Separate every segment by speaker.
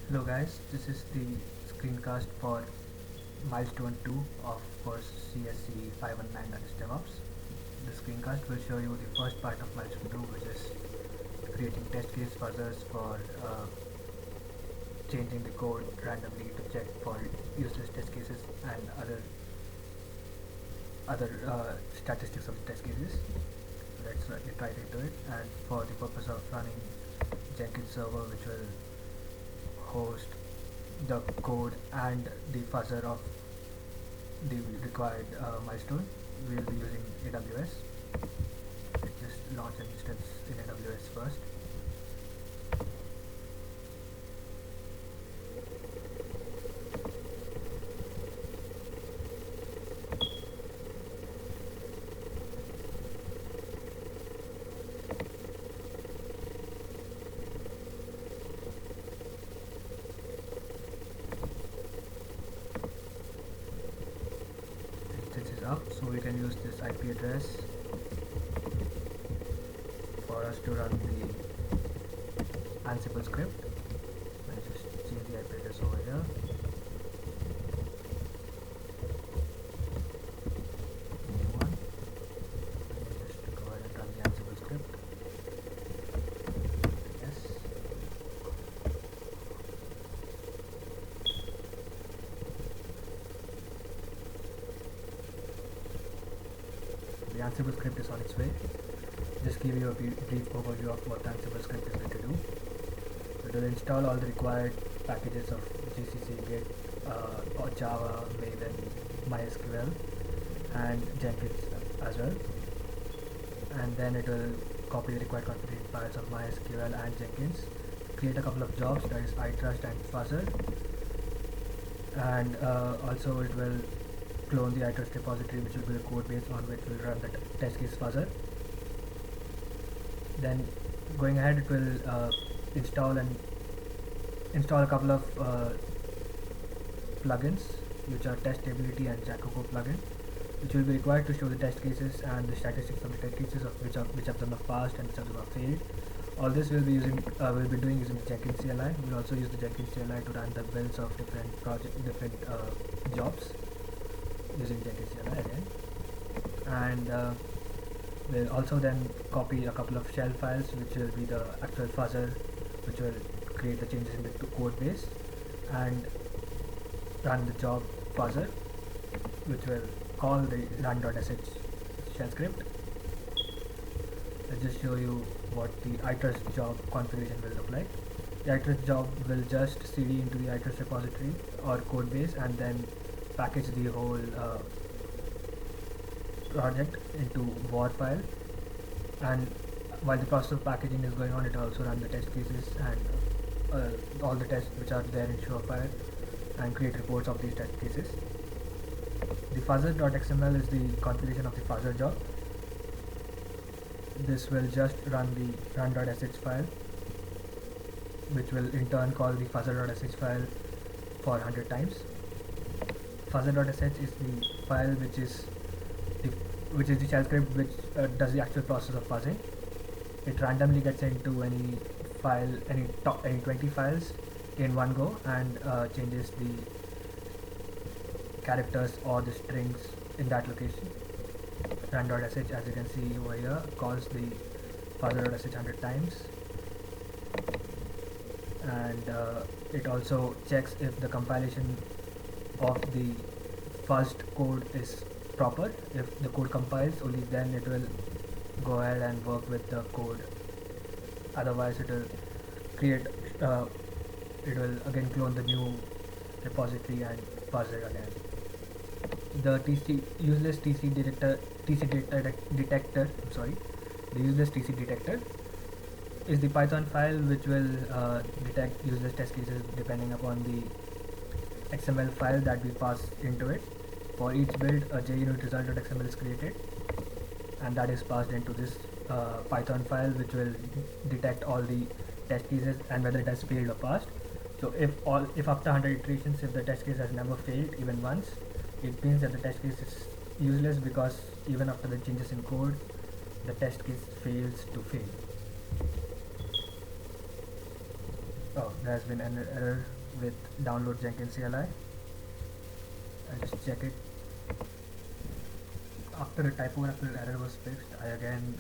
Speaker 1: Hello guys, this is the screencast for milestone 2 of course CSC 519, that is DevOps. The screencast will show you the first part of milestone 2, which is creating test case fuzzers for changing the code randomly to check for useless test cases and other statistics of the test cases. Let's get right into it. And for the purpose of running Jenkins server, which will host the code and the fuzzer of the required milestone, we will be using AWS. Just launch an instance in AWS first. Instance is up, so we can use this IP address for us to run the Ansible script. Let's just change the IP address over here. New one. Just go ahead and run the Ansible script. Yes. The Ansible script is on its way. Just give you a brief overview of what the Ansible script is going to do. It will install all the required packages of GCC, Git, or Java, Maven, MySQL, and Jenkins as well. And then it will copy the required configuration files of MySQL and Jenkins, create a couple of jobs, that is iTrust and Fuzzer, and also it will clone the iTrust repository, which will be the code base on which will run the test case Fuzzer. Then going ahead, it will install a couple of plugins, which are Testability and Jacopo plugin, which will be required to show the test cases and the statistics of the test cases of which of them have passed and which of them have failed. All this will be doing using the Jenkins CLI. We'll also use the Jenkins CLI to run the builds of different jobs using Jenkins CLI again, and we'll also then copy a couple of shell files, which will be the actual fuzzer, which will create the changes in the code base, and run the job fuzzer, which will call the run.sh shell script. Let's just show you what the iTrust job configuration will look like. The iTrust job will just cd into the iTrust repository or code base and then package the whole project into WAR file, and while the process of packaging is going on, it will also run the test cases and all the tests which are there in Surefire and create reports of these test cases. The fuzzer.xml is the configuration of the fuzzer job. This will just run the run.sh file, which will in turn call the fuzzer.sh file for 100 times. Fuzzer.sh is the file which is the shell script which does the actual process of fuzzing. It randomly gets into any 20 files in one go and changes the characters or the strings in that location. Run.sh, as you can see over here, calls the fuzzer.sh 100 times, and it also checks if the compilation of the fuzzed code is proper. If the code compiles, only then it will go ahead and work with the code. Otherwise, it will it will again clone the new repository and fuzz it again. The useless TC detector. The useless TC detector is the Python file which will detect useless test cases depending upon the XML file that we pass into it. For each build, a JUnit result.xml is created, and that is passed into this Python file, which will detect all the test cases and whether it has failed or passed. So if after 100 iterations, if the test case has never failed even once, it means that the test case is useless, because even after the changes in code, the test case fails to fail. Oh, there has been an error with download Jenkins CLI. I'll just check it. After a typographical error was fixed, I again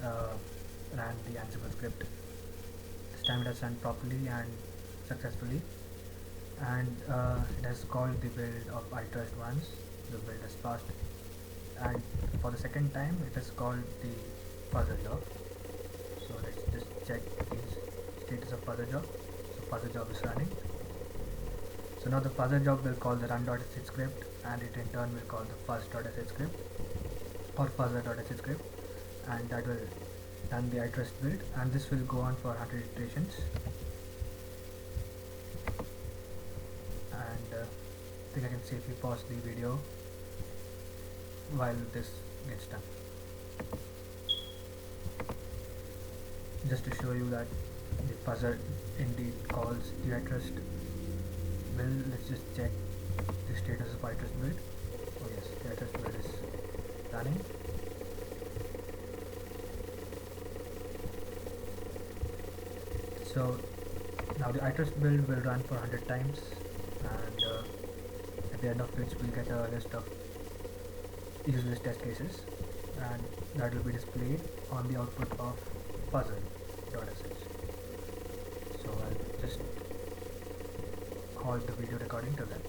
Speaker 1: ran the Ansible script. This time it has run properly and successfully, and it has called the build of iTrust once. The build has passed, and for the second time it has called the fuzzer job. So let's just check the status of fuzzer job. So fuzzer job is running. So now the fuzzer job will call the run.sh script, and it in turn will call the fuzz.sh script or fuzzer.sh script, and that will run the iTrust build, and this will go on for 100 iterations. And I think I can safely pause the video while this gets done, just to show you that the fuzzer indeed calls the iTrust build. Let's just check the status of iTrust build. Oh yes, the iTrust build is running. So now the iTrust build will run for 100 times, and at the end of which we'll get a list of useless test cases, and that will be displayed on the output of fuzzer.sh. So I'll just halt the video recording till then.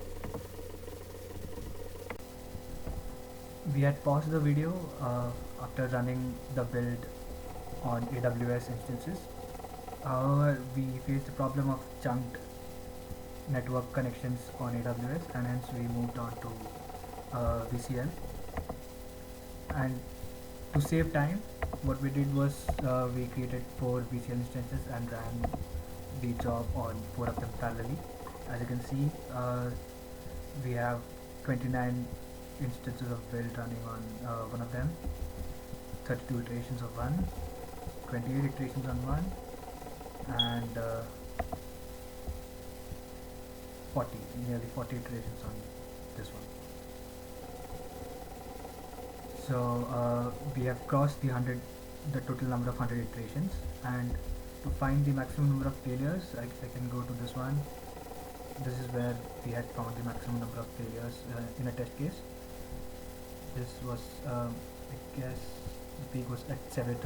Speaker 1: We had paused the video after running the build on AWS instances. However, we faced the problem of chunked network connections on AWS, and hence we moved on to VCL. And to save time, what we did was we created 4 VCL instances and ran the job on 4 of them parallelly. As you can see, we have 29 instances of build running on one of them, 32 iterations of one, 28 iterations on one, and nearly 40 iterations on this one. So we have crossed the total number of 100 iterations, and to find the maximum number of failures, I can go to this one. This is where we had found the maximum number of failures in a test case. This was, I guess, the peak was at 32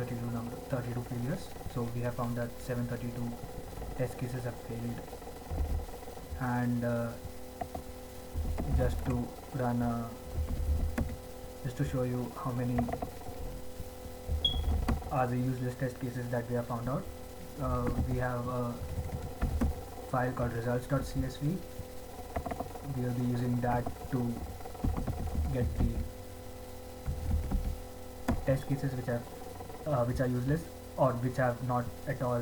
Speaker 1: failures. So we have found that 732 test cases have failed, and just to show you how many are the useless test cases that we have found out, we have a file called results.csv. We will be using that to get the test cases which are useless or which have not at all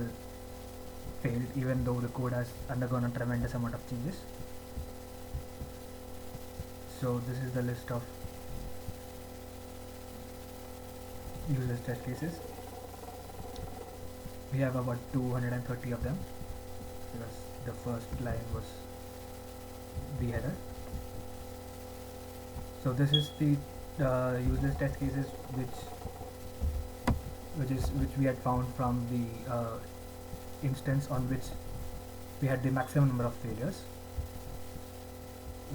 Speaker 1: failed, even though the code has undergone a tremendous amount of changes. So this is the list of useless test cases. We have about 230 of them, because the first line was the header. So this is the useless test cases which we had found from the instance on which we had the maximum number of failures.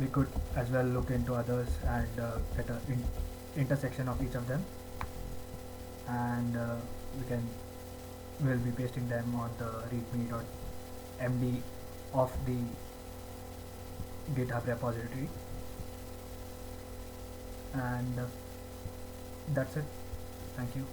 Speaker 1: We could as well look into others and get an intersection of each of them, and we'll be pasting them on the readme.md of the GitHub repository. And that's it. Thank you.